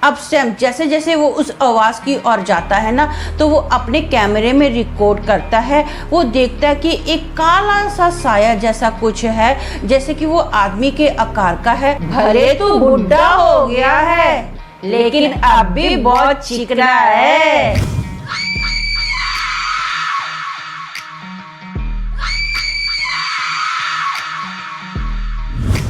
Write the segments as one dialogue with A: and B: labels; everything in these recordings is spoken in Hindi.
A: अब सैम जैसे जैसे वो उस आवाज़ की ओर जाता है ना, तो वो अपने कैमरे में रिकॉर्ड करता है। वो देखता है कि एक काला सा साया जैसा कुछ है, जैसे कि वो आदमी के आकार का है। भले तो बुढ़ा हो गया है लेकिन अब भी बहुत चिकना है।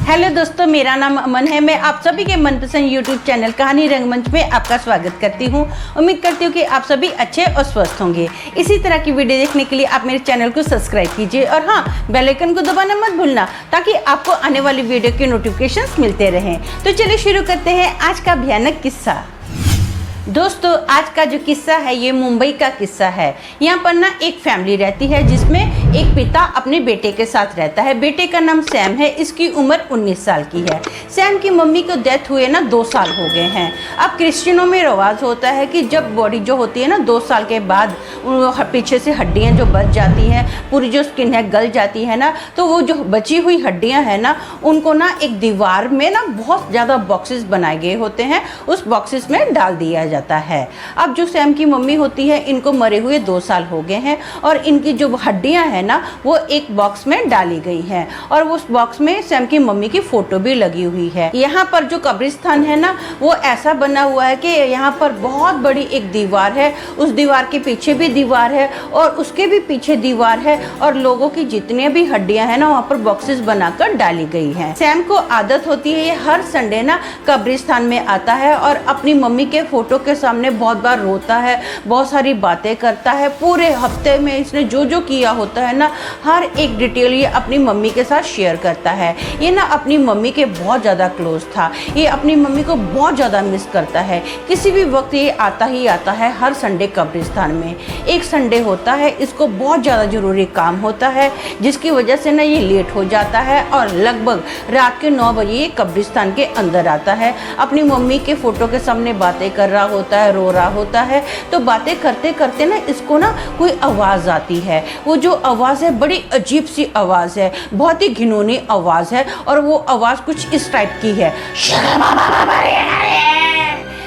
A: हेलो दोस्तों, मेरा नाम अमन है। मैं आप सभी के मनपसंद यूट्यूब चैनल कहानी रंगमंच में आपका स्वागत करती हूं। उम्मीद करती हूं कि आप सभी अच्छे और स्वस्थ होंगे। इसी तरह की वीडियो देखने के लिए आप मेरे चैनल को सब्सक्राइब कीजिए और हाँ, बेल आइकन को दबाना मत भूलना ताकि आपको आने वाली वीडियो के नोटिफिकेशंस मिलते रहें। तो चलिए शुरू करते हैं आज का भयानक किस्सा। दोस्तों, आज का जो किस्सा है ये मुंबई का किस्सा है। यहाँ पर ना एक फैमिली रहती है जिसमें एक पिता अपने बेटे के साथ रहता है। बेटे का नाम सैम है, इसकी उम्र 19 साल की है। सैम की मम्मी को डेथ हुए ना 2 साल हो गए हैं। अब क्रिश्चियनों में रिवाज होता है कि जब बॉडी जो होती है ना 2 साल के बाद पीछे से हड्डियाँ जो बच जाती हैं, पूरी जो स्किन है गल जाती है ना, तो वो जो बची हुई हड्डियाँ हैं ना, उनको ना एक दीवार में ना बहुत ज़्यादा बॉक्सेस बनाए गए होते हैं, उस बॉक्सेस में डाल दिया जाता है। अब जो सैम की मम्मी होती है, इनको मरे हुए 2 साल हो गए हैं और इनकी जो हड्डियां हैं ना, वो एक बॉक्स में डाली गई हैं और उस बॉक्स में सैम की मम्मी की फोटो भी लगी हुई है। यहाँ पर जो कब्रिस्तान है ना, वो ऐसा बना हुआ है कि यहाँ पर बहुत बड़ी एक दीवार है, उस दीवार के पीछे भी दीवार है और उसके भी पीछे दीवार है और लोगों की जितनी भी हड्डियां हैं ना, वहाँ पर बॉक्सेस बनाकर डाली गई हैं। सैम को आदत होती है, ये हर संडे ना कब्रिस्तान में आता है और अपनी मम्मी के फोटो के सामने बहुत बार रोता है, बहुत सारी बातें करता है। पूरे हफ्ते में इसने जो जो किया होता है ना, हर एक डिटेल ये अपनी मम्मी के साथ शेयर करता है। ये ना अपनी मम्मी के बहुत ज़्यादा क्लोज था, ये अपनी मम्मी को बहुत ज़्यादा मिस करता है। किसी भी वक्त ये आता ही आता है हर संडे कब्रिस्तान में। एक संडे होता है, इसको बहुत ज़्यादा ज़रूरी काम होता है, जिसकी वजह से ना ये लेट हो जाता है और लगभग रात के 9 बजे ये कब्रिस्तान के अंदर आता है। अपनी मम्मी के फ़ोटो के सामने बातें कर रहा होता है, रो रहा होता है। तो बातें करते करते ना इसको ना कोई आवाज़ आती है। वो जो आवाज़ है बड़ी अजीब सी आवाज़ है, बहुत ही घिनौनी आवाज़ है और वो आवाज़ कुछ इस टाइप की है,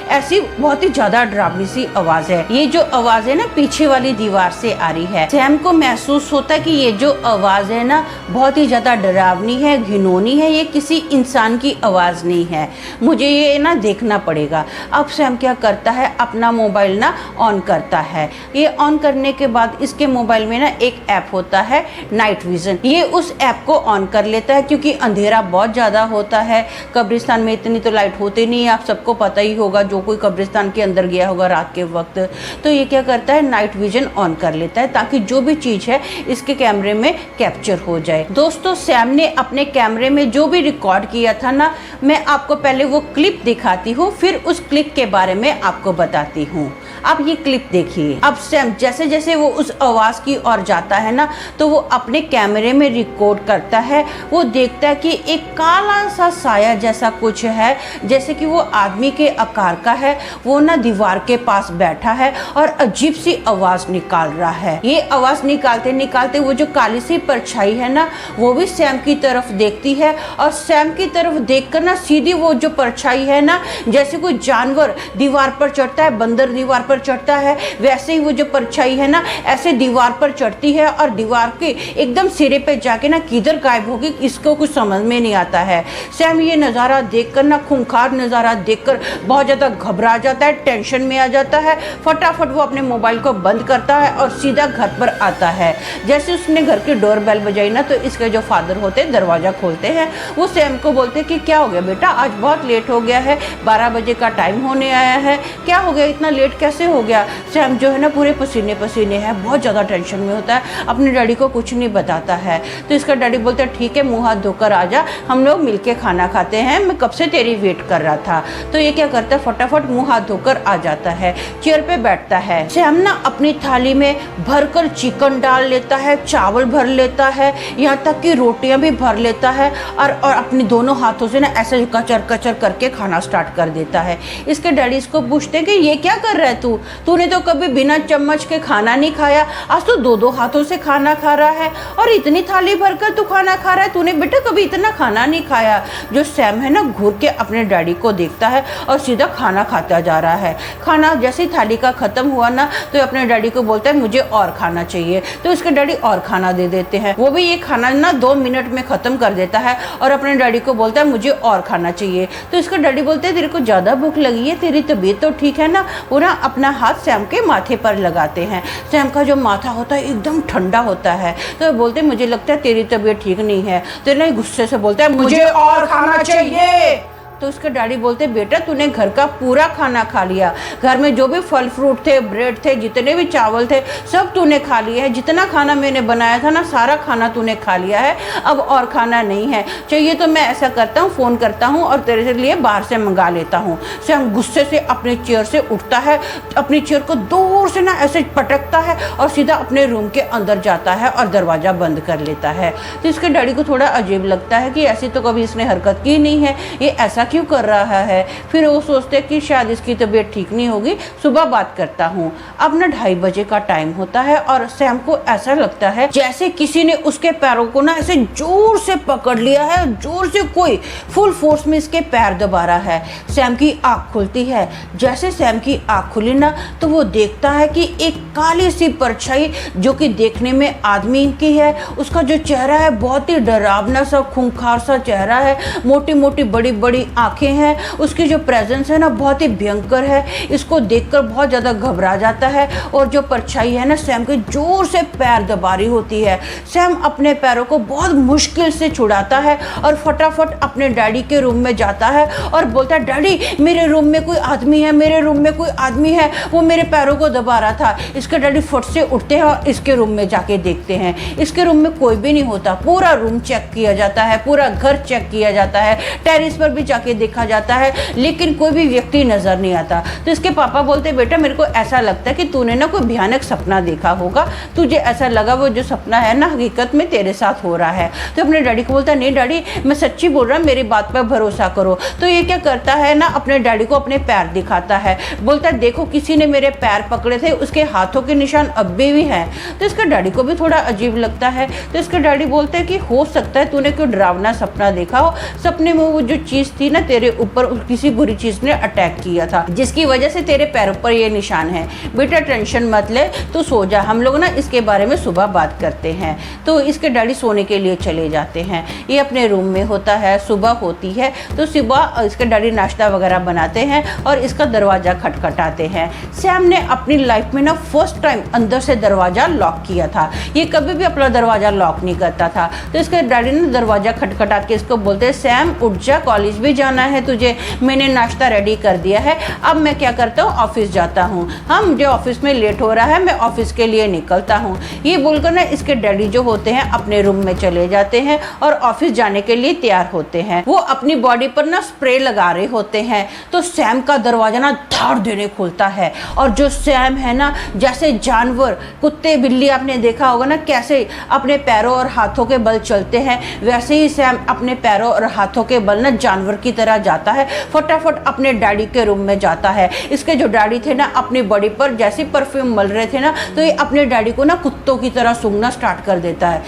A: ऐसी बहुत ही ज्यादा डरावनी सी आवाज है। ये जो आवाज है ना पीछे वाली दीवार से आ रही है। सैम को महसूस होता है कि ये जो आवाज है ना बहुत ही ज्यादा डरावनी है, घिनौनी है, ये किसी इंसान की आवाज नहीं है, मुझे ये ना देखना पड़ेगा। अब सैम क्या करता है, अपना मोबाइल ना ऑन करता है। ये ऑन करने के बाद इसके मोबाइल में ना एक ऐप होता है नाइट विजन। ये उस ऐप को ऑन कर लेता है क्योंकि अंधेरा बहुत ज्यादा होता है। कब्रिस्तान में इतनी तो लाइट होती नहीं है, आप सबको पता ही होगा जो कोई कब्रिस्तान के अंदर गया होगा रात के वक्त। तो ये क्या करता है, नाइट विजन ऑन कर लेता है ताकि जो भी चीज है इसके कैमरे में कैप्चर हो जाए। दोस्तों, सैम ने अपने कैमरे में जो भी रिकॉर्ड किया था ना, मैं आपको पहले वो क्लिप दिखाती हूँ, फिर उस क्लिप के बारे में आपको बताती हूँ। आप ये क्लिप देखिए। अब सैम जैसे जैसे वो उस आवाज की ओर जाता है ना, तो वो अपने कैमरे में रिकॉर्ड करता है। वो देखता है कि एक काला सा साया जैसा कुछ है, जैसे कि वो आदमी के आकार का है। वो ना दीवार के पास बैठा है और अजीब सी आवाज निकाल रहा है। ये आवाज निकालते निकालते वो जो काली सी परछाई है ना, वो भी सैम की तरफ देखती है और सैम की तरफ देखकर ना सीधी वो जो परछाई है ना, जैसे कोई जानवर दीवार पर चढ़ता है, बंदर दीवार पर चढ़ता है, वैसे ही वो जो परछाई है ना ऐसे दीवार पर चढ़ती है और दीवार के एकदम सिरे पे जाके ना किधर गायब होगी इसको कुछ समझ में नहीं आता है। सैम ये नज़ारा देखकर ना, खूंखार नज़ारा देखकर बहुत ज़्यादा घबरा जाता है, टेंशन में आ जाता है। फटाफट वो अपने मोबाइल को बंद करता है और सीधा घर पर आता है। जैसे उसने घर की डोर बेल बजाई ना, तो इसके जो फादर होते हैं दरवाज़ा खोलते हैं। वो सैम को बोलते हैं कि क्या हो गया बेटा, आज बहुत लेट हो गया है, 12 बजे का टाइम होने आया है, क्या हो गया, इतना लेट कैसे हो गया। सैम जो है ना पूरे पसीने पसीने है, बहुत ज़्यादा टेंशन में होता है, अपने डैडी को कुछ नहीं बताता है। तो इसका डैडी बोलता है ठीक है, मुँह हाथ धोकर आ जा, हम लोग मिलके खाना खाते हैं, मैं कब से तेरी वेट कर रहा था। तो ये क्या करता है, फटाफट मुँह हाथ धोकर आ जाता है, चेयर पे बैठता है। सैम ना अपनी थाली में भरकर चिकन डाल लेता है, चावल भर लेता है, यहाँ तक कि रोटियां भी भर लेता है और अपने दोनों हाथों से ना ऐसे कचर कचर करके खाना स्टार्ट कर देता है। इसके डैडी इसको पूछते हैं कि ये क्या कर रहा है तू, तूने तो कभी बिना चम्मच के खाना नहीं खाया, आज तो दो दो हाथों से खाना खा रहा है और इतनी थाली भरकर तू खाना खा रहा है, तूने बेटा कभी इतना खाना नहीं खाया। जो सैम है ना घूर के अपने डैडी को देखता है और सीधा खाना खाता जा रहा है। खाना जैसे ही थाली का खत्म हुआ ना तो अपने डैडी को बोलता है मुझे और खाना चाहिए, तो इसके डैडी और खाना दे देते हैं। वो भी ये खाना ना 2 मिनट में खत्म कर देता है और अपने डैडी को बोलता है मुझे और खाना चाहिए। तो इसका डैडी बोलते हैं तेरे को ज़्यादा भूख लगी है, तेरी तबीयत तो ठीक है ना। वो ना अपना हाथ सैम के माथे पर लगाते हैं। सैम का जो माथा होता है एकदम ठंडा होता है। तो बोलते मुझे लगता है तेरी तबीयत ठीक नहीं है। तो ना गुस्से से बोलता है मुझे और खाना चाहिए। तो उसके डैडी बोलते बेटा तूने घर का पूरा खाना खा लिया, घर में जो भी फल फ्रूट थे, ब्रेड थे, जितने भी चावल थे सब तूने खा लिया है। जितना खाना मैंने बनाया था ना सारा खाना तूने खा लिया है, अब और खाना नहीं है। चाहिए तो मैं ऐसा करता हूँ, फ़ोन करता हूँ और तेरे लिए बाहर से मंगा लेता हूँ। सैम गुस्से से अपने चेयर से उठता है, अपनी चेयर को दूर से ना ऐसे पटकता है और सीधा अपने रूम के अंदर जाता है और दरवाज़ा बंद कर लेता है। तो इसके डैडी को थोड़ा अजीब लगता है कि ऐसी तो कभी इसने हरकत की नहीं है, ये ऐसा क्यों कर रहा है। फिर वो सोचते हैं कि शायद इसकी तबीयत ठीक नहीं होगी, सुबह बात करता हूँ। अब ना 2:30 बजे का टाइम होता है और सैम को ऐसा लगता है जैसे किसी ने उसके पैरों को ना ऐसे जोर से पकड़ लिया है, जोर से कोई फुल फोर्स में इसके पैर दबा रहा है। सैम की आँख खुलती है। जैसे सैम की आँख खुली ना तो वो देखता है कि एक काली सी परछाई जो कि देखने में आदमी की है, उसका जो चेहरा है बहुत ही डरावना सा खूंखार सा चेहरा है, मोटी मोटी बड़ी बड़ी आंखें हैं, उसकी जो प्रेजेंस है ना बहुत ही भयंकर है। इसको देखकर बहुत ज़्यादा घबरा जाता है और जो परछाई है ना सैम के जोर से पैर दबा रही होती है। सैम अपने पैरों को बहुत मुश्किल से छुड़ाता है और फटाफट अपने डैडी के रूम में जाता है और बोलता है डैडी मेरे रूम में कोई आदमी है, मेरे रूम में कोई आदमी है, वो मेरे पैरों को दबा रहा था। इसके डैडी फट से उठते हैं और इसके रूम में जाके देखते हैं। इसके रूम में कोई भी नहीं होता। पूरा रूम चेक किया जाता है, पूरा घर चेक किया जाता है, टेरिस पर भी जाके देखा जाता है, लेकिन कोई भी व्यक्ति नजर नहीं आता। तो इसके पापा बोलते बेटा मेरे को ऐसा लगता है कि तूने ना कोई भयानक सपना देखा होगा, तुझे ऐसा लगा वो जो सपना है ना हकीकत में तेरे साथ हो रहा है। तो अपने डैडी को बोलता है नहीं डैडी मैं सच्ची बोल रहा हूँ, मेरी बात पर भरोसा करो। तो ये क्या करता है ना अपने डैडी को अपने पैर दिखाता है, बोलता है देखो किसी ने मेरे पैर पकड़े थे, उसके हाथों के निशान अब भी हैं। तो इसके डैडी को भी थोड़ा अजीब लगता है। तो इसके डैडी बोलते हैं कि हो सकता है तूने कोई डरावना सपना देखा हो, सपने में वो जो चीज़ थी ना तेरे ऊपर किसी बुरी चीज़ ने अटैक किया था जिसकी वजह से तेरे पैरों पर ये निशान है। बेटा टेंशन मत ले, तू सो जा, हम लोग ना इसके बारे में सुबह बात करते हैं। तो इसके डैडी सोने के लिए चले जाते हैं। ये अपने रूम में होता है, सुबह होती है तो सुबह इसके डैडी नाश्ता वगैरह बनाते हैं और इसका दरवाज़ा खटखटाते हैं। सैम ने अपनी लाइफ में ना फर्स्ट टाइम अंदर से दरवाज़ा लॉक किया था, ये कभी भी अपना दरवाज़ा लॉक नहीं करता था। तो इसके डैडी ने दरवाज़ा खटखटा के इसको बोलते हैं सैम उठ जा, कॉलेज भी जाना है तुझे, मैंने नाश्ता रेडी कर दिया है, अब मैं क्या करता हूँ ऑफिस जाता हूँ, हाँ मुझे ऑफिस में लेट हो रहा है, मैं ऑफिस के लिए निकलता हूँ। ये बोलकर ना इसके डैडी जो होते हैं अपने रूम में चले जाते हैं और ऑफिस जाने के लिए तैयार होते हैं। वो अपनी बॉडी पर ना स्प्रे लगा रहे होते हैं। तो सैम का दरवाजा ना धाड़ देने खुलता है और जो सैम है ना जैसे जानवर, कुत्ते बिल्ली आपने देखा होगा ना कैसे अपने पैरों और हाथों के बल चलते हैं, वैसे ही सैम अपने पैरों और हाथों के बल ना जानवर की तरह जाता है। फटाफट अपने डैडी के रूम में जाता है। इसके जो डैडी थे ना अपनी बॉडी पर जैसे परफ्यूम मल रहे थे ना तो ये अपने डैडी को ना कुत्तों की तरह सूंघना स्टार्ट कर देता है,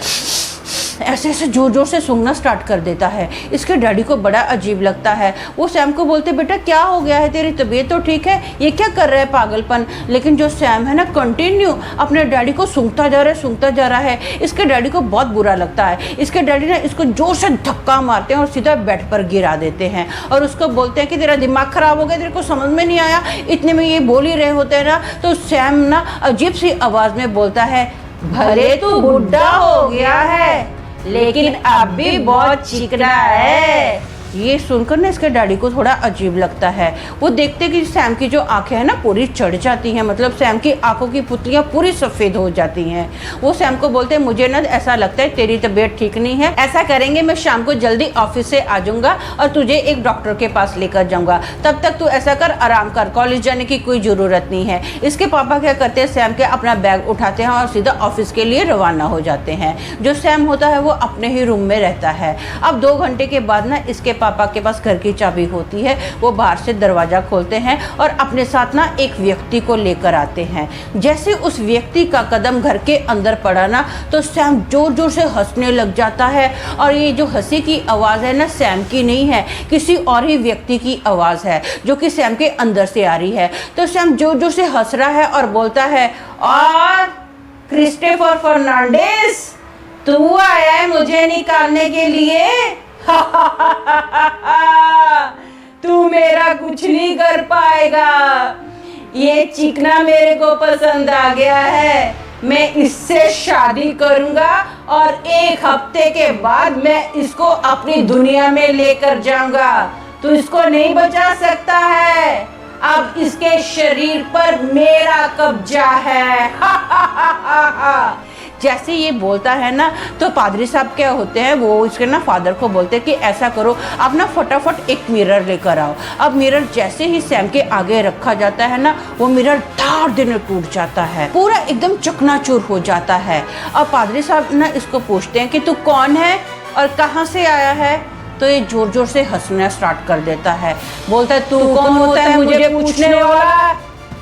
A: ऐसे ऐसे जोर जोर से सूंघना स्टार्ट कर देता है। इसके डैडी को बड़ा अजीब लगता है। वो सैम को बोलते बेटा क्या हो गया है, तेरी तबीयत तो ठीक है, ये क्या कर रहा है पागलपन। लेकिन जो सैम है ना कंटिन्यू अपने डैडी को सूंघता जा रहा है। इसके डैडी को बहुत बुरा लगता है। इसके डैडी ना इसको जोर से धक्का मारते हैं और सीधा बेड पर गिरा देते हैं और उसको बोलते हैं कि तेरा दिमाग खराब हो गया, तेरे को समझ में नहीं आया। इतने में ये बोल ही रहे होते हैं ना तो सैम ना अजीब सी आवाज़ में बोलता है भले तू बुढ़ा हो गया है लेकिन अब भी बहुत चिकना है। ये सुनकर ना इसके डैडी को थोड़ा अजीब लगता है। वो देखते कि सैम की जो आंखें हैं ना पूरी चढ़ जाती हैं, मतलब सैम की आंखों की पुतलियां पूरी सफ़ेद हो जाती हैं। वो सैम को बोलते हैं मुझे ना ऐसा लगता है तेरी तबीयत ठीक नहीं है, ऐसा करेंगे मैं शाम को जल्दी ऑफिस से आ जाऊंगा और तुझे एक डॉक्टर के पास लेकर जाऊंगा, तब तक तू ऐसा कर आराम कर, कॉलेज जाने की कोई ज़रूरत नहीं है। इसके पापा क्या करते हैं सैम के अपना बैग उठाते हैं और सीधा ऑफिस के लिए रवाना हो जाते हैं। जो सैम होता है वो अपने ही रूम में रहता है। अब 2 घंटे के बाद ना इसके पापा के पास घर की चाबी होती है, वो बाहर से दरवाज़ा खोलते हैं और अपने साथ ना एक व्यक्ति को लेकर आते हैं। जैसे उस व्यक्ति का कदम घर के अंदर पड़ा ना, तो सैम जोर जोर से हंसने लग जाता है। और ये जो हंसी की आवाज़ है ना, सैम की नहीं है, किसी और ही व्यक्ति की आवाज़ है जो कि सैम के अंदर से आ रही है। तो सैम जोर जोर से हंस रहा है और बोलता है, और क्रिस्टोफर फर्नांडिस, तू आया है मुझे निकालने के लिए? तू मेरा कुछ नहीं कर पाएगा। ये चिकना मेरे को पसंद आ गया है, मैं इससे शादी करूंगा और 1 हफ्ते के बाद मैं इसको अपनी दुनिया में लेकर जाऊंगा। तू इसको नहीं बचा सकता है, अब इसके शरीर पर मेरा कब्जा है। जैसे ये बोलता है ना, तो पादरी साहब क्या होते हैं, वो इसके ना फादर को बोलते हैं कि ऐसा करो, आप ना फटाफट एक मिरर लेकर आओ। अब मिरर जैसे ही सैम के आगे रखा जाता है ना, वो मिरर धाड़ देने टूट जाता है, पूरा एकदम चकनाचूर हो जाता है। अब पादरी साहब ना इसको पूछते हैं कि तू कौन है और कहाँ से आया है? तो ये जोर जोर से हंसना स्टार्ट कर देता है, बोलता है, तू कौन होता है मुझे पूछने वाला?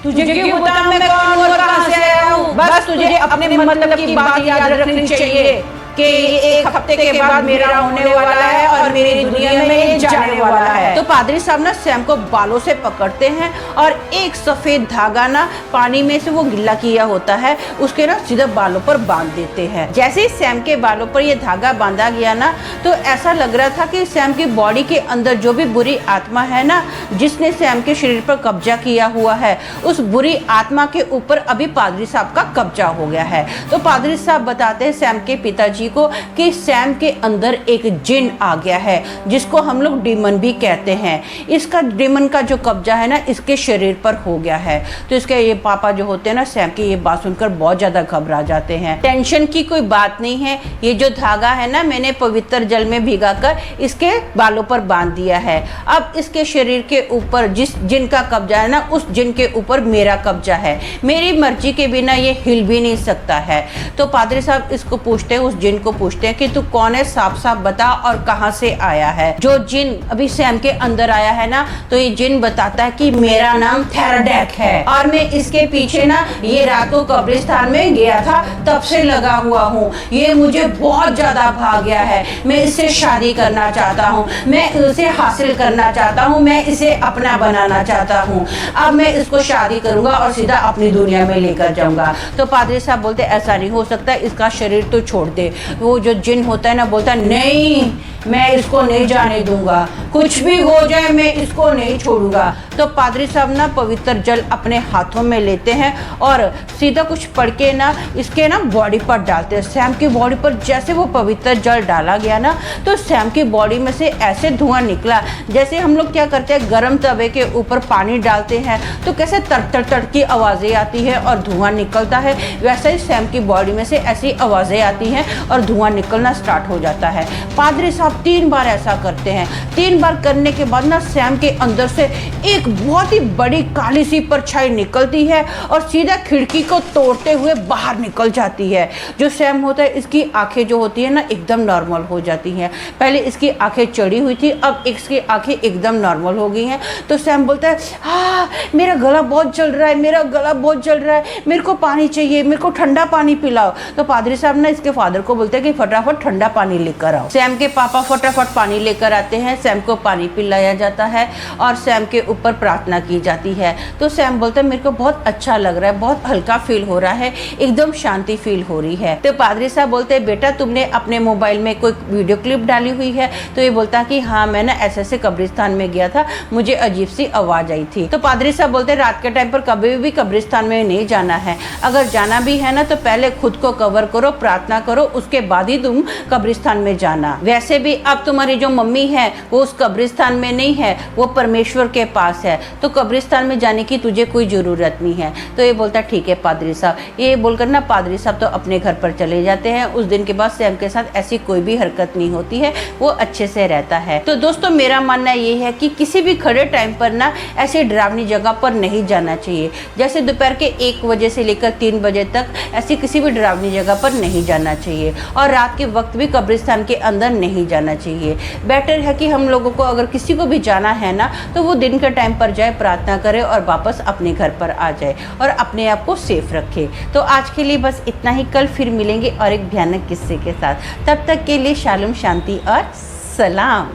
A: तुझे क्यों पता मैं कौन और कहाँ से आया हूँ? बस तुझे अपने मतलब की बात याद रखनी चाहिए कि 1 हफ्ते के बाद मेरा होने वाला है और मेरी दुनिया में जाने वाला है। तो पादरी साहब ना सैम को बालों से पकड़ते हैं और एक सफेद धागा ना पानी में से वो गिल्ला किया होता है, उसके ना सीधा बालों पर बांध देते हैं। जैसे ही सैम के बालों पर ये धागा बांधा गया ना, तो ऐसा लग रहा था कि सैम की बॉडी के अंदर जो भी बुरी आत्मा है ना, जिसने सैम के शरीर पर कब्जा किया हुआ है, उस बुरी आत्मा के ऊपर अभी पादरी साहब का कब्जा हो गया है। तो पादरी साहब बताते हैं सैम के पिताजी को कि सैम के अंदर एक जिन आ गया है, जिसको हम लोग डीमन भी कहते हैं। इसका डीमन का जो कब्जा है ना, इसके शरीर पर हो गया है। तो इसके ये पापा जो होते हैं ना, सैम की ये बात सुनकर बहुत ज्यादा घबरा जाते हैं। टेंशन की कोई बात नहीं है, ये जो धागा है ना, मैंने पवित्र जल में भिगाकर इसके बालों पर बांध दिया है। अब इसके शरीर के ऊपर जिस जिन का कब्जा है ना, उस जिन के ऊपर मेरा कब्जा है, मेरी मर्जी के बिना ये हिल भी नहीं सकता है। तो पादरी साहब इसको पूछते हैं, उस जिन को पूछते हैं कि तू कौन है, साफ साफ बता और कहां से आया है। जो जिन अभी सैम के अंदर आया है ना, तो ये जिन बताता है कि मेरा नाम थेराडेक है और मैं इसके पीछे ना ये रातों कब्रिस्तान में गया था, तब से लगा हुआ हूँ। ये मुझे बहुत ज्यादा भा गया है, मैं इससे शादी करना चाहता हूँ, मैं इसे हासिल करना चाहता हूँ, मैं इसे अपना बनाना चाहता हूँ। अब मैं इसको शादी करूंगा और सीधा अपनी दुनिया में लेकर जाऊंगा। तो पादरी साहब बोलते ऐसा नहीं हो सकता, इसका शरीर तो छोड़ दे। वो जो जिन होता है ना, बोलता नहीं, मैं इसको नहीं जाने दूंगा, कुछ भी हो जाए मैं इसको नहीं छोड़ूंगा। तो पादरी साहब ना पवित्र जल अपने हाथों में लेते हैं और सीधा कुछ पढ़ के ना इसके ना बॉडी पर डालते हैं। सैम की बॉडी पर जैसे वो पवित्र जल डाला गया ना, तो सैम की बॉडी में से ऐसे धुआं निकला, जैसे हम लोग क्या करते हैं, गर्म तवे के ऊपर पानी डालते हैं तो कैसे तड़ तड़ तड़ की आवाज़ें आती है और धुआं निकलता है, वैसे ही सैम की बॉडी में से ऐसी आवाज़ें आती हैं और धुआं निकलना स्टार्ट हो जाता है। पादरी साहब 3 बार ऐसा करते हैं। 3 बार करने के बाद ना सैम के अंदर से एक बहुत ही बड़ी काली सी परछाई निकलती है और सीधा खिड़की को तोड़ते हुए बाहर निकल जाती है। जो सैम होता है, इसकी आंखें जो होती है ना, एकदम नॉर्मल हो जाती हैं। पहले इसकी आंखें चढ़ी हुई थी, अब इसकी आंखें एकदम नॉर्मल हो गई हैं। तो सैम बोलता है, हाँ मेरा गला बहुत जल रहा है, मेरा गला बहुत जल रहा है, मेरे को पानी चाहिए, मेरे को ठंडा पानी पिलाओ। तो पादरी साहब ना इसके फादर को बोलते हैं कि फटाफट ठंडा पानी लेकर आओ। सैम के पापा फटाफट पानी लेकर आते हैं, सैम को पानी पिलाया जाता है और सैम के ऊपर प्रार्थना की जाती है। तो सैम बोलता है मेरे को बहुत अच्छा लग रहा है, बहुत हल्का फील हो रहा है, एकदम शांति फील हो रही है। तो पादरी साहब बोलते हैं बेटा तुमने अपने मोबाइल में कोई वीडियो क्लिप डाली हुई है? तो ये बोलता है कि हाँ मैं ना ऐसे कब्रिस्तान में गया था, मुझे अजीब सी आवाज आई थी। तो पादरी साहब बोलते हैं रात के टाइम पर कभी भी कब्रिस्तान में नहीं जाना है, अगर जाना भी है ना तो पहले खुद को कवर करो, प्रार्थना करो, उसके बाद ही तुम कब्रिस्तान में जाना। वैसे भी अब तुम्हारी जो मम्मी है वो उस कब्रिस्तान में नहीं है, वो परमेश्वर के पास है, तो कब्रिस्तान में जाने की तुझे कोई ज़रूरत नहीं है। तो ये बोलता ठीक है पादरी साहब। ये बोलकर ना पादरी साहब तो अपने घर पर चले जाते हैं। उस दिन के बाद सैम के साथ ऐसी कोई भी हरकत नहीं होती है, वो अच्छे से रहता है। तो दोस्तों मेरा मानना ये है कि किसी भी खड़े टाइम पर ना ऐसी डरावनी जगह पर नहीं जाना चाहिए। जैसे दोपहर के 1 बजे से लेकर 3 बजे तक ऐसी किसी भी डरावनी जगह पर नहीं जाना चाहिए और रात के वक्त भी कब्रिस्तान के अंदर नहीं जाना चाहिए। बेटर है कि हम लोगों को अगर किसी को भी जाना है ना तो वो दिन के टाइम पर जाए, प्रार्थना करे और वापस अपने घर पर आ जाए और अपने आप को सेफ रखे। तो आज के लिए बस इतना ही, कल फिर मिलेंगे और एक भयानक किस्से के साथ। तब तक के लिए शालोम, शांति और सलाम।